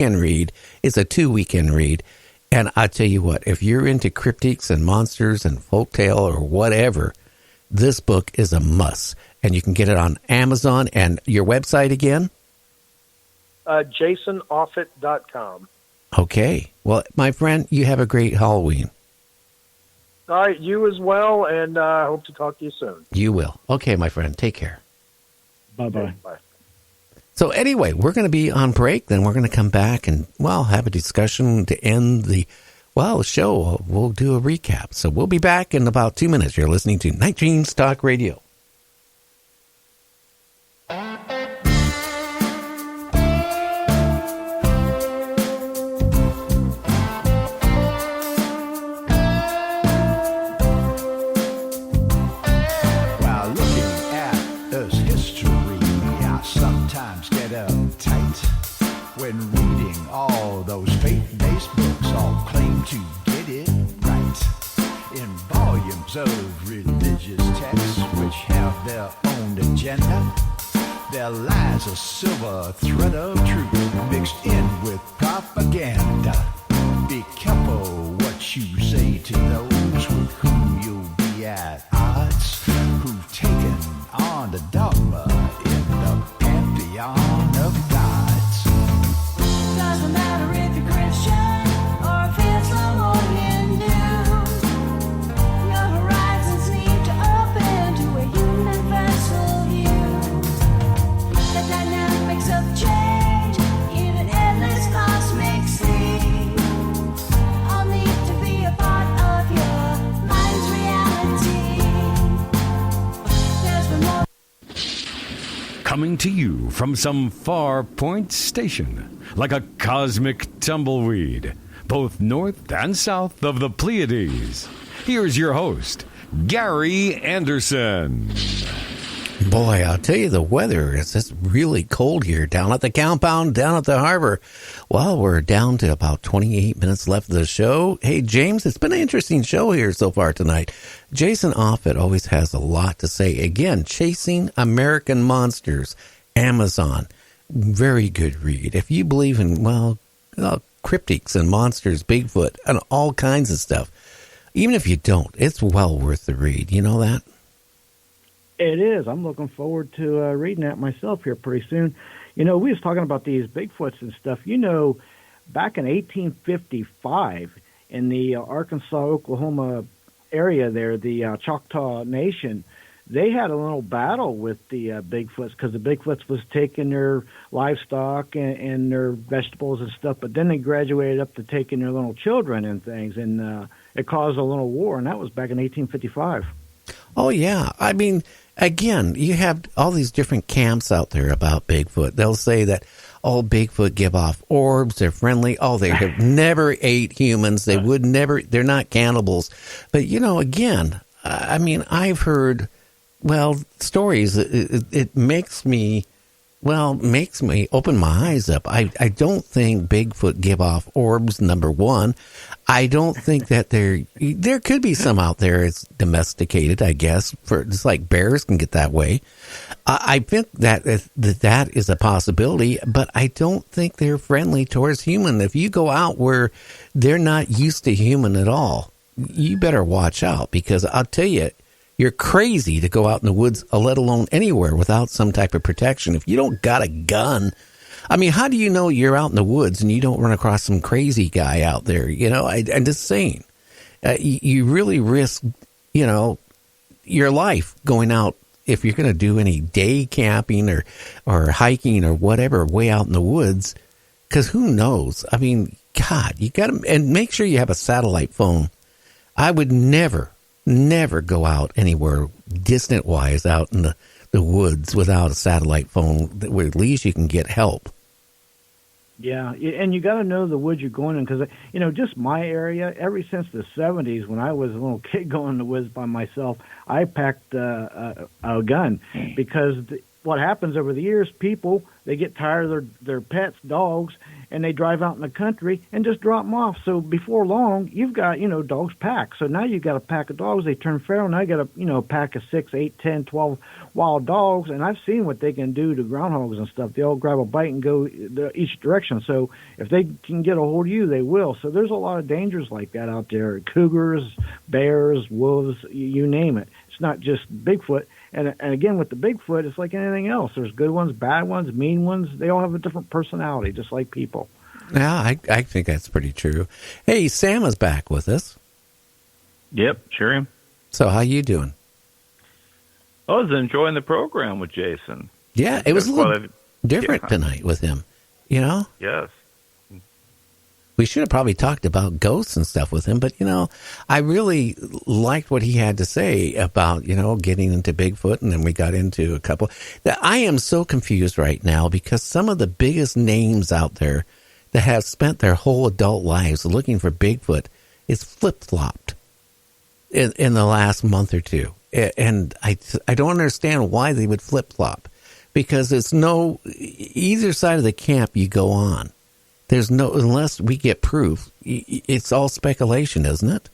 weekend read. It's a 2-weekend read. And I tell you what, if you're into cryptids and monsters and folktale or whatever, this book is a must. And you can get it on Amazon. And your website again? jason-offutt.com. Okay. Well, my friend, you have a great Halloween. All right, you as well, and I hope to talk to you soon. You will. Okay, my friend. Take care. Bye-bye. Bye. So anyway, we're going to be on break. Then we're going to come back and, well, have a discussion to end the, show. We'll do a recap. So we'll be back in about 2 minutes. You're listening to Night Dreams Talk Radio. When reading all those faith-based books, all claim to get it right. In volumes of religious texts which have their own agenda, there lies a silver thread of truth mixed in with propaganda. Be careful what you say to those with whom you'll be at odds, who've taken on the dogma in the pantheon of gods. Doesn't matter if you're Christian or if Islam or Hindu. Your horizons need to open to a universal view. The dynamics of change in an endless cosmic sea all need to be a part of your mind's reality. There's been more. Coming to you from some far point station, like a cosmic tumbleweed, both north and south of the Pleiades. Here's your host, Gary Anderson. Boy, I'll tell you, the weather is just really cold here down at the compound, down at the harbor. Well, we're down to about 28 minutes left of the show. Hey, James, it's been an interesting show here so far tonight. Jason Offutt always has a lot to say. Again, Chasing American Monsters, Amazon. Very good read. If you believe in, cryptids and monsters, Bigfoot, and all kinds of stuff, even if you don't, it's well worth the read. You know that? It is. I'm looking forward to reading that myself here pretty soon. We was talking about these Bigfoots and stuff. Back in 1855 in the Arkansas, Oklahoma area there, the Choctaw Nation, they had a little battle with the Bigfoots because the Bigfoots was taking their livestock and their vegetables and stuff, but then they graduated up to taking their little children and things, and it caused a little war, and that was back in 1855. Oh, yeah. I mean, again, you have all these different camps out there about Bigfoot. They'll say that, Bigfoot give off orbs, they're friendly. They have never ate humans. They would never, they're not cannibals. But, again, I mean, I've heard, stories. It makes me open my eyes up. I don't think Bigfoot give off orbs, number one. I don't think that there could be some out there it's domesticated, I guess, for just like bears can get that way. I think that is a possibility, but I don't think they're friendly towards human. If you go out where they're not used to human at all, you better watch out, because I'll tell you, you're crazy to go out in the woods, let alone anywhere, without some type of protection. If you don't got a gun, I mean, how do you know you're out in the woods and you don't run across some crazy guy out there? I'm just saying, you really risk, your life going out if you're going to do any day camping or hiking or whatever way out in the woods, because who knows? I mean, God, you got to, and make sure you have a satellite phone. I would never go out anywhere distant wise out in the woods without a satellite phone where at least you can get help. Yeah, and you got to know the woods you're going in, because, just my area, ever since the 70s, when I was a little kid going in the woods by myself, I packed a gun, because what happens over the years, people, they get tired of their pets, dogs, and they drive out in the country and just drop them off. So before long, you've got, dogs pack. So now you've got a pack of dogs. They turn feral. Now you got a pack of 6, 8, 10, 12 wild dogs. And I've seen what they can do to groundhogs and stuff. They all grab a bite and go each direction. So if they can get a hold of you, they will. So there's a lot of dangers like that out there. Cougars, bears, wolves, you name it. It's not just Bigfoot. And again, with the Bigfoot, it's like anything else. There's good ones, bad ones, mean ones. They all have a different personality, just like people. Yeah, I think that's pretty true. Hey, Sam is back with us. Yep, sure am. So how you doing? I was enjoying the program with Jason. Yeah, it was a little different tonight with him. Yes. We should have probably talked about ghosts and stuff with him, but, I really liked what he had to say about, getting into Bigfoot, and then we got into a couple. I am so confused right now because some of the biggest names out there that have spent their whole adult lives looking for Bigfoot is flip-flopped in the last month or two. And I don't understand why they would flip-flop, because it's either side of the camp you go on. There's unless we get proof, it's all speculation, isn't it?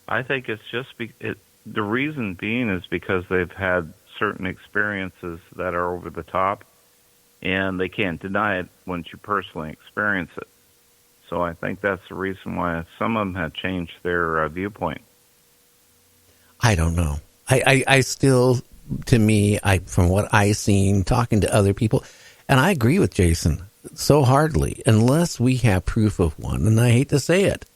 I think it's just the reason being is because they've had certain experiences that are over the top, and they can't deny it once you personally experience it. So I think that's the reason why some of them have changed their viewpoint. I don't know. I still, to me, from what I've seen, talking to other people, and I agree with Jason so hardly, unless we have proof of one, and I hate to say it,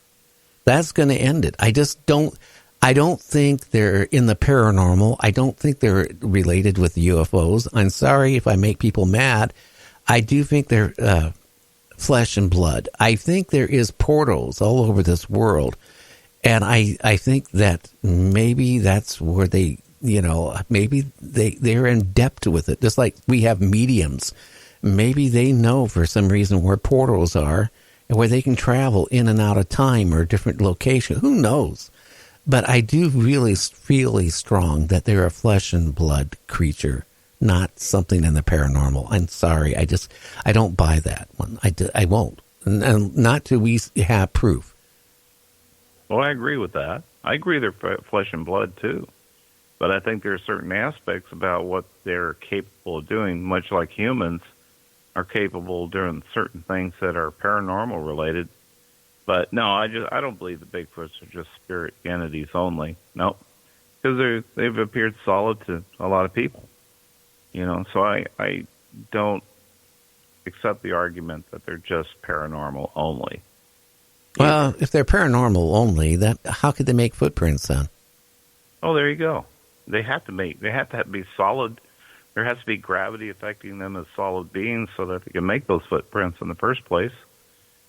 that's going to end it. I don't think they're in the paranormal. I don't think they're related with UFOs. I'm sorry if I make people mad. I do think they're flesh and blood. I think there is portals all over this world, and I think that maybe that's where they, maybe they're in depth with it, just like we have mediums. Maybe they know for some reason where portals are and where they can travel in and out of time or different locations. Who knows? But I do really feel strong that they're a flesh and blood creature, not something in the paranormal. I'm sorry. I don't buy that one. I won't. And not till we have proof. Well, I agree with that. I agree they're flesh and blood, too. But I think there are certain aspects about what they're capable of doing, much like humans are capable of doing certain things that are paranormal related. But no, I don't believe the Bigfoots are just spirit entities only. Nope, because they've appeared solid to a lot of people. So I don't accept the argument that they're just paranormal only. Well, if they're paranormal only, how could they make footprints then? Oh, there you go. They have to be solid. There has to be gravity affecting them as solid beings so that they can make those footprints in the first place.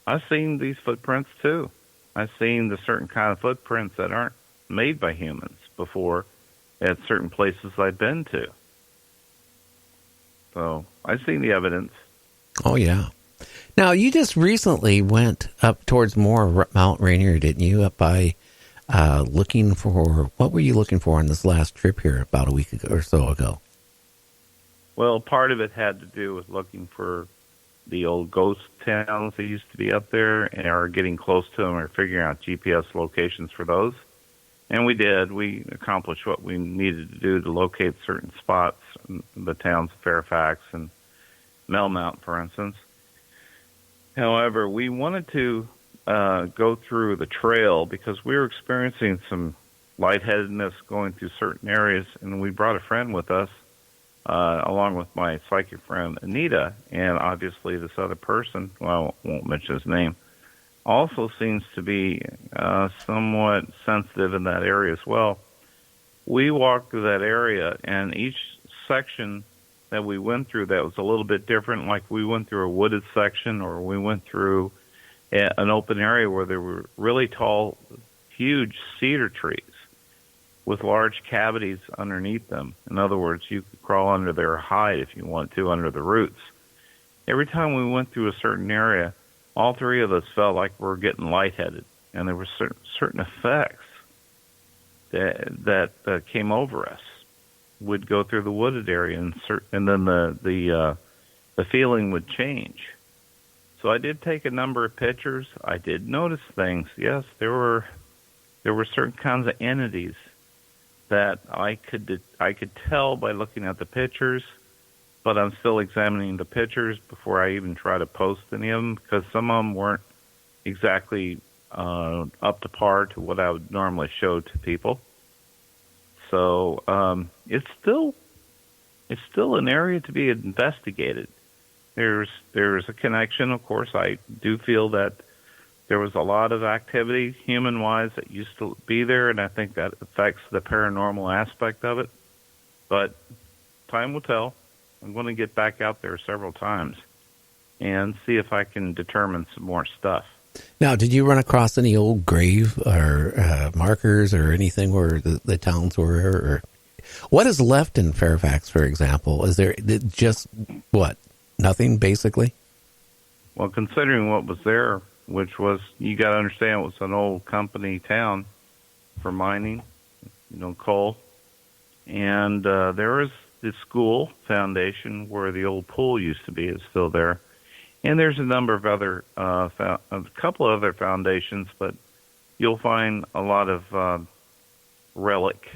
I've seen these footprints too. I've seen the certain kind of footprints that aren't made by humans before at certain places I've been to. So I've seen the evidence. Oh, yeah. Now, you just recently went up towards more Mount Rainier, didn't you? Up by looking for, what were you looking for on this last trip here about a week or so ago? Well, part of it had to do with looking for the old ghost towns that used to be up there and are getting close to them or figuring out GPS locations for those. And we did. We accomplished what we needed to do to locate certain spots in the towns of Fairfax and Melmount, for instance. However, we wanted to go through the trail because we were experiencing some lightheadedness going through certain areas, and we brought a friend with us, along with my psychic friend Anita, and obviously this other person, well, I won't mention his name, also seems to be somewhat sensitive in that area as well. We walked through that area, and each section that we went through that was a little bit different, like we went through a wooded section, or we went through an open area where there were really tall, huge cedar trees with large cavities underneath them. In other words, you could crawl under their hide if you want to, under the roots. Every time we went through a certain area, all three of us felt like we were getting lightheaded, and there were certain effects that came over us. would go through the wooded area, and then the feeling would change. So I did take a number of pictures. I did notice things. Yes, there were certain kinds of entities that I could tell by looking at the pictures, but I'm still examining the pictures before I even try to post any of them, because some of them weren't exactly up to par to what I would normally show to people. So it's still an area to be investigated. There's a connection, of course. I do feel that there was a lot of activity, human-wise, that used to be there, and I think that affects the paranormal aspect of it. But time will tell. I'm going to get back out there several times and see if I can determine some more stuff. Now, did you run across any old grave or markers or anything where the towns were? Or what is left in Fairfax, for example? Is there just, what, nothing, basically? Well, considering what was there, which was, you got to understand, it was an old company town for mining, coal. And there is the school foundation where the old pool used to be is still there. And there's a number of other, a couple of other foundations, but you'll find a lot of relic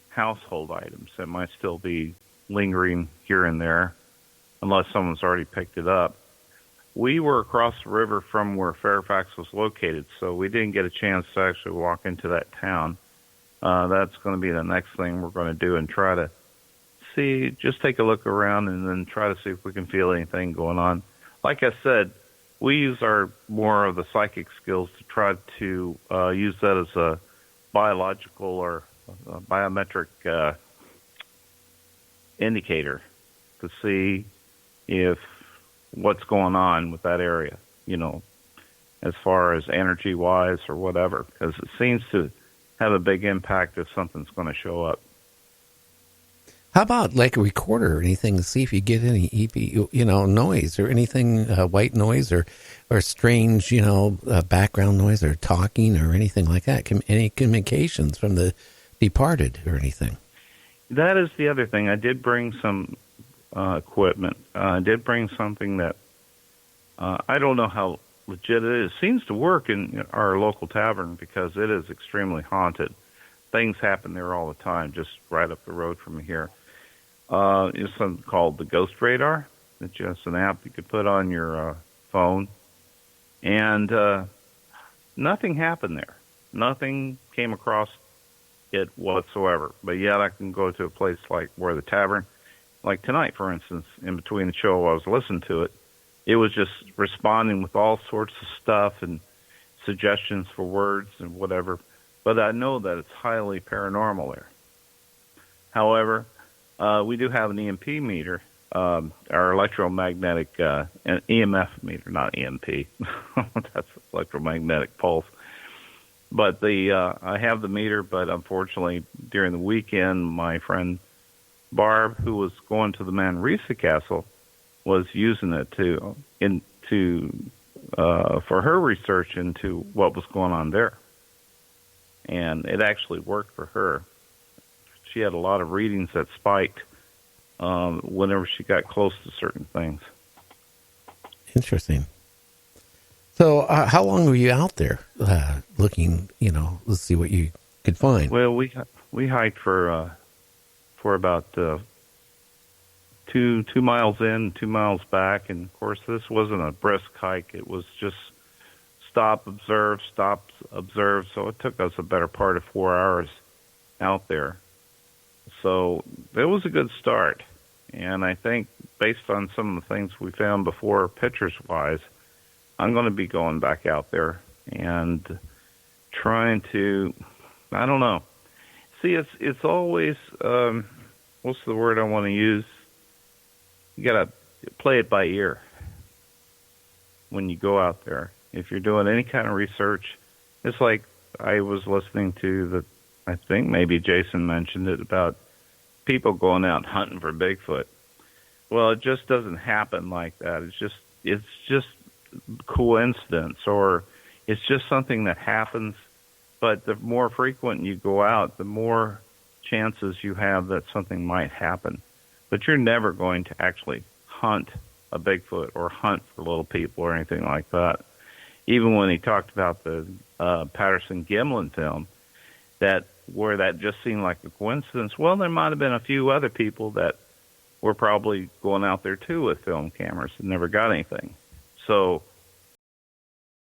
household items that might still be lingering here and there, unless someone's already picked it up. We were across the river from where Fairfax was located, so we didn't get a chance to actually walk into that town. That's going to be the next thing we're going to do, and try to see, just take a look around and then try to see if we can feel anything going on. Like I said, we use more of the psychic skills to try to use that as a biological or a biometric indicator to see if what's going on with that area, as far as energy-wise or whatever, because it seems to have a big impact if something's going to show up. How about like a recorder or anything to see if you get any EP, noise or anything, white noise or strange, background noise or talking or anything like that? Any communications from the departed or anything? That is the other thing. I did bring some equipment. I did bring something that I don't know how legit it is. It seems to work in our local tavern because it is extremely haunted. Things happen there all the time, just right up the road from here. It's something called the Ghost Radar. It's just an app you could put on your phone. And nothing happened there. Nothing came across it whatsoever. But yet I can go to a place like where the tavern, like tonight, for instance, in between the show I was listening to it, it was just responding with all sorts of stuff and suggestions for words and whatever. But I know that it's highly paranormal there. However, we do have an EMP meter, our electromagnetic an EMF meter, not EMP. That's electromagnetic pulse. But I have the meter, but unfortunately during the weekend, my friend Barb, who was going to the Manresa Castle, was using it for her research into what was going on there. And it actually worked for her. She had a lot of readings that spiked whenever she got close to certain things. Interesting. So how long were you out there looking, let's see what you could find? Well, we hiked for about 2 miles in, 2 miles back. And, of course, this wasn't a brisk hike. It was just stop, observe. So it took us a better part of 4 hours out there. So it was a good start. And I think based on some of the things we found before, pictures-wise, I'm going to be going back out there and trying to, I don't know. See, it's always, what's the word I want to use? You got to play it by ear when you go out there. If you're doing any kind of research, it's like I was listening to I think maybe Jason mentioned it, about people going out hunting for Bigfoot. Well, it just doesn't happen like that. It's just coincidence, or it's just something that happens. But the more frequent you go out, the more chances you have that something might happen. But you're never going to actually hunt a Bigfoot or hunt for little people or anything like that. Even when he talked about the Patterson-Gimlin film, where that just seemed like a coincidence, well, there might have been a few other people that were probably going out there too with film cameras and never got anything. So